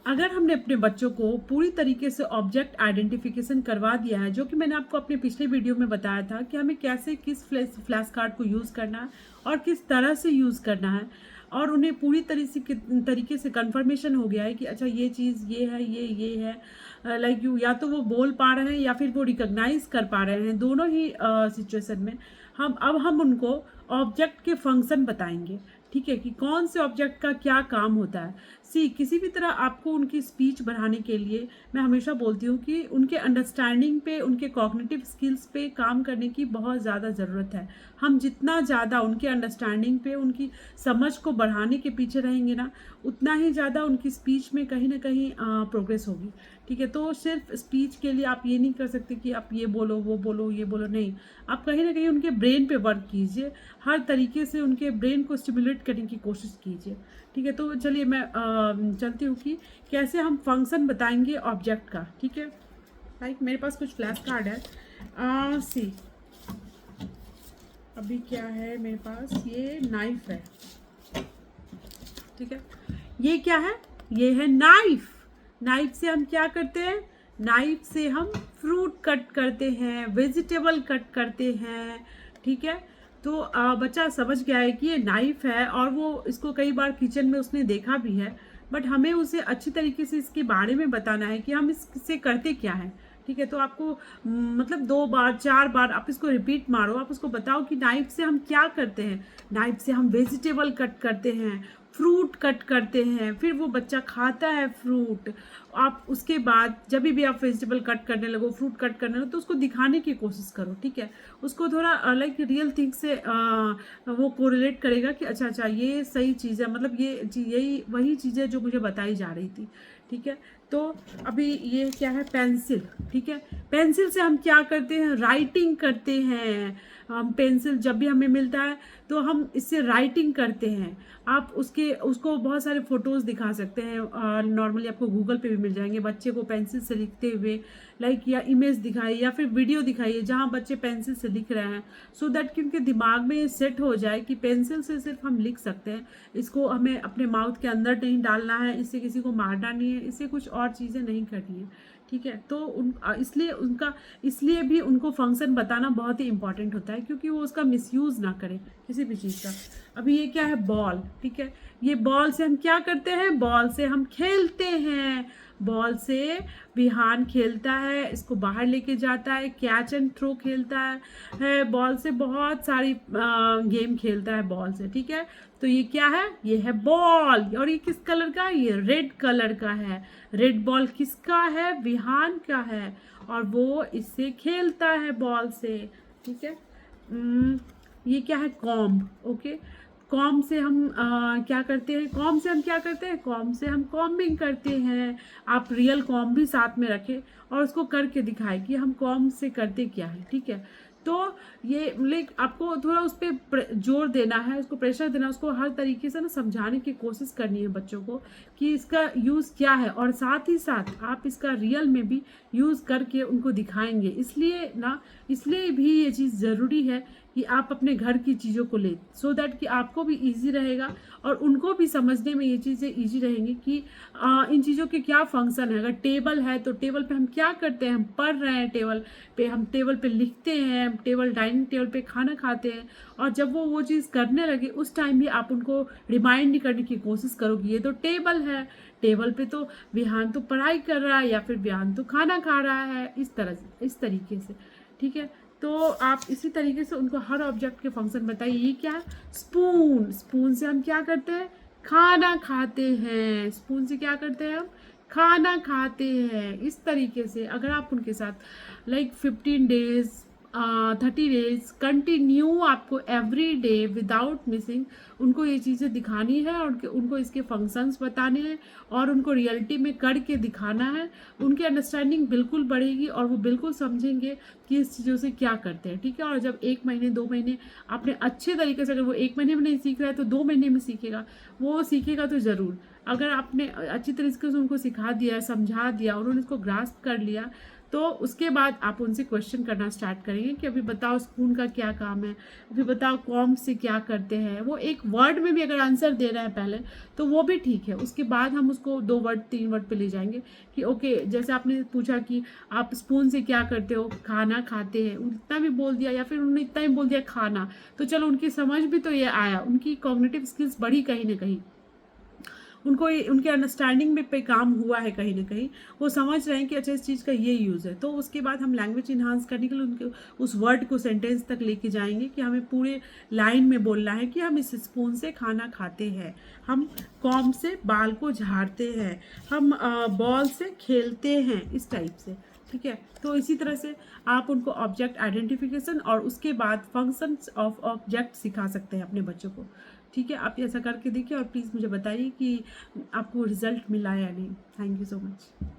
अगर हमने अपने बच्चों को पूरी तरीके से ऑब्जेक्ट आइडेंटिफिकेशन करवा दिया है, जो कि मैंने आपको अपने पिछले वीडियो में बताया था कि हमें कैसे किस फ्लैश कार्ड को यूज़ करना है और किस तरह से यूज़ करना है, और उन्हें पूरी तरीके से कंफर्मेशन हो गया है कि अच्छा ये चीज़ ये है, ये है, लाइक यू, या तो वो बोल पा रहे हैं या फिर वो रिकॉग्नाइज कर पा रहे हैं, दोनों ही सिचुएशन में हम उनको ऑब्जेक्ट के फंक्शन बताएंगे। ठीक है, कि कौन से ऑब्जेक्ट का क्या काम होता है। किसी भी तरह आपको उनकी स्पीच बढ़ाने के लिए मैं हमेशा बोलती हूँ कि उनके अंडरस्टैंडिंग पे, उनके कॉग्निटिव स्किल्स पे काम करने की बहुत ज़्यादा ज़रूरत है। हम जितना ज़्यादा उनके अंडरस्टैंडिंग पे, उनकी समझ को बढ़ाने के पीछे रहेंगे ना, उतना ही ज़्यादा उनकी स्पीच में कहीं ना कहीं प्रोग्रेस होगी। ठीक है, तो सिर्फ स्पीच के लिए आप ये नहीं कर सकते कि आप ये बोलो, वो बोलो, ये बोलो, नहीं। आप कहीं ना कहीं उनके ब्रेन पे वर्क कीजिए, हर तरीके से उनके ब्रेन को स्टिमुलेट करने की कोशिश कीजिए। ठीक है, तो चलिए मैं चलती हूँ कि कैसे हम फंक्शन बताएंगे ऑब्जेक्ट का। ठीक है, लाइक मेरे पास कुछ फ्लैश कार्ड है। सी अभी क्या है मेरे पास, ये नाइफ है। ठीक है, ये क्या है, ये है नाइफ। नाइफ से हम क्या करते हैं, नाइफ से हम फ्रूट कट करते हैं, वेजिटेबल कट करते हैं। ठीक है, तो बच्चा समझ गया है कि ये नाइफ है, और वो इसको कई बार किचन में उसने देखा भी है, बट हमें उसे अच्छी तरीके से इसके बारे में बताना है कि हम इससे करते क्या है। ठीक है, तो आपको मतलब 2 बार 4 बार आप इसको रिपीट मारो, आप उसको बताओ कि नाइफ से हम क्या करते हैं। नाइफ से हम वेजिटेबल कट करते हैं, फ्रूट कट करते हैं, फिर वो बच्चा खाता है फ्रूट। आप उसके बाद जब भी आप वेजिटेबल कट करने लगो, फ्रूट कट करने लगो, तो उसको दिखाने की कोशिश करो। ठीक है, उसको थोड़ा लाइक रियल थिंग से वो कोरिलेट करेगा कि अच्छा अच्छा ये सही चीज़ है, मतलब यही वही चीज़ है जो मुझे बताई जा रही थी। ठीक है, तो अभी ये क्या है, पेंसिल। ठीक है, पेंसिल से हम क्या करते हैं, राइटिंग करते हैं। हम पेंसिल जब भी हमें मिलता है तो हम इससे राइटिंग करते हैं। आप उसको बहुत सारे फोटोज़ दिखा सकते हैं, नॉर्मली आपको गूगल पे भी मिल जाएंगे। बच्चे को पेंसिल से लिखते हुए लाइक, या इमेज दिखाइए या फिर वीडियो दिखाइए जहाँ बच्चे पेंसिल से लिख रहे हैं, सो दैट कि उनके दिमाग में ये सेट हो जाए कि पेंसिल से सिर्फ हम लिख सकते हैं, इसको हमें अपने माउथ के अंदर नहीं डालना है, इससे किसी को मारना नहीं है, इससे कुछ और चीज़ें नहीं करनी है। ठीक है, तो इसलिए भी उनको फंक्शन बताना बहुत ही इंपॉर्टेंट होता है, क्योंकि वो उसका मिसयूज़ ना करें किसी भी चीज़ का। अभी ये क्या है, बॉल। ठीक है, ये बॉल से हम क्या करते हैं, बॉल से हम खेलते हैं। बॉल से विहान खेलता है, इसको बाहर लेके जाता है, कैच एंड थ्रो खेलता है बॉल से, बहुत सारी गेम खेलता है बॉल से। ठीक है, तो ये क्या है, ये है बॉल, और ये किस कलर का है, ये रेड कलर का है। रेड बॉल किसका है, विहान का है, और वो इससे खेलता है बॉल से। ठीक है, ये क्या है, कॉम्ब। ओके, कॉम से हम क्या करते हैं, कॉम से हम क्या करते हैं, कॉम से हम कॉम्बिंग करते हैं। आप रियल कॉम भी साथ में रखें और उसको करके दिखाएं कि हम कॉम से करते क्या है। ठीक है, तो ये लाइक आपको थोड़ा उस पर जोर देना है, उसको प्रेशर देना है, उसको हर तरीके से ना समझाने की कोशिश करनी है बच्चों को कि इसका यूज़ क्या है, और साथ ही साथ आप इसका रियल में भी यूज़ करके उनको दिखाएंगे। इसलिए भी ये चीज़ ज़रूरी है कि आप अपने घर की चीज़ों को लें, सो दैट कि आपको भी इजी रहेगा और उनको भी समझने में ये चीज़ें इजी रहेंगी कि इन चीज़ों के क्या फंक्शन है। अगर टेबल है तो टेबल पे हम क्या करते हैं, हम पढ़ रहे हैं टेबल पे, हम टेबल पे लिखते हैं, डाइनिंग टेबल पे खाना खाते हैं, और जब वो चीज़ करने लगे उस टाइम भी आप उनको रिमाइंड करने की कोशिश करो कि ये तो टेबल है, टेबल पे तो विहान तो पढ़ाई कर रहा है या फिर विहान तो खाना खा रहा है, इस तरीके से। ठीक है, तो आप इसी तरीके से उनको हर ऑब्जेक्ट के फंक्शन बताइए। ये क्या है, स्पून। स्पून से हम क्या करते हैं, खाना खाते हैं। स्पून से क्या करते हैं, हम खाना खाते हैं। इस तरीके से अगर आप उनके साथ लाइक 15 डेज 30 डेज कंटिन्यू आपको एवरी डे विदाउट मिसिंग उनको ये चीज़ें दिखानी है, और उनको इसके फंक्शंस बताने हैं, और उनको रियलिटी में करके दिखाना है। उनकी अंडरस्टैंडिंग बिल्कुल बढ़ेगी और वो बिल्कुल समझेंगे कि इस चीज़ों से क्या करते हैं। ठीक है, और जब 1 महीने 2 महीने आपने अच्छे तरीके से, अगर वो 1 महीने में नहीं सीख रहा है तो 2 महीने में सीखेगा, वो सीखेगा तो ज़रूर। अगर आपने अच्छी तरीके से उनको सिखा दिया, समझा दिया, उन्होंने इसको ग्रास्प कर लिया, तो उसके बाद आप उनसे क्वेश्चन करना स्टार्ट करेंगे कि अभी बताओ स्पून का क्या काम है, अभी बताओ कॉम से क्या करते हैं। वो एक वर्ड में भी अगर आंसर दे रहे हैं पहले तो वो भी ठीक है, उसके बाद हम उसको 2 वर्ड 3 वर्ड पे ले जाएंगे कि ओके, जैसे आपने पूछा कि आप स्पून से क्या करते हो, खाना खाते हैं, उतना भी बोल दिया या फिर उन्होंने इतना ही बोल दिया खाना, तो चलो उनकी समझ भी तो ये आया, उनकी कॉग्निटिव स्किल्स बढ़ी कहीं ना कहीं, उनको उनके अंडरस्टैंडिंग में पे काम हुआ है कहीं ना कहीं, वो समझ रहे हैं कि अच्छा इस चीज़ का ये यूज़ है। तो उसके बाद हम लैंग्वेज इन्हांस करने के लिए उनके उस वर्ड को सेंटेंस तक लेके जाएंगे कि हमें पूरे लाइन में बोलना है कि हम इस स्पून से खाना खाते हैं, हम कॉम से बाल को झाड़ते हैं, हम बॉल से खेलते हैं, इस टाइप से। ठीक है, तो इसी तरह से आप उनको ऑब्जेक्ट आइडेंटिफिकेशन और उसके बाद फंक्शंस ऑफ ऑब्जेक्ट सिखा सकते हैं अपने बच्चों को। ठीक है, आप ऐसा करके देखिए और प्लीज़ मुझे बताइए कि आपको रिजल्ट मिला या नहीं। Thank you so much.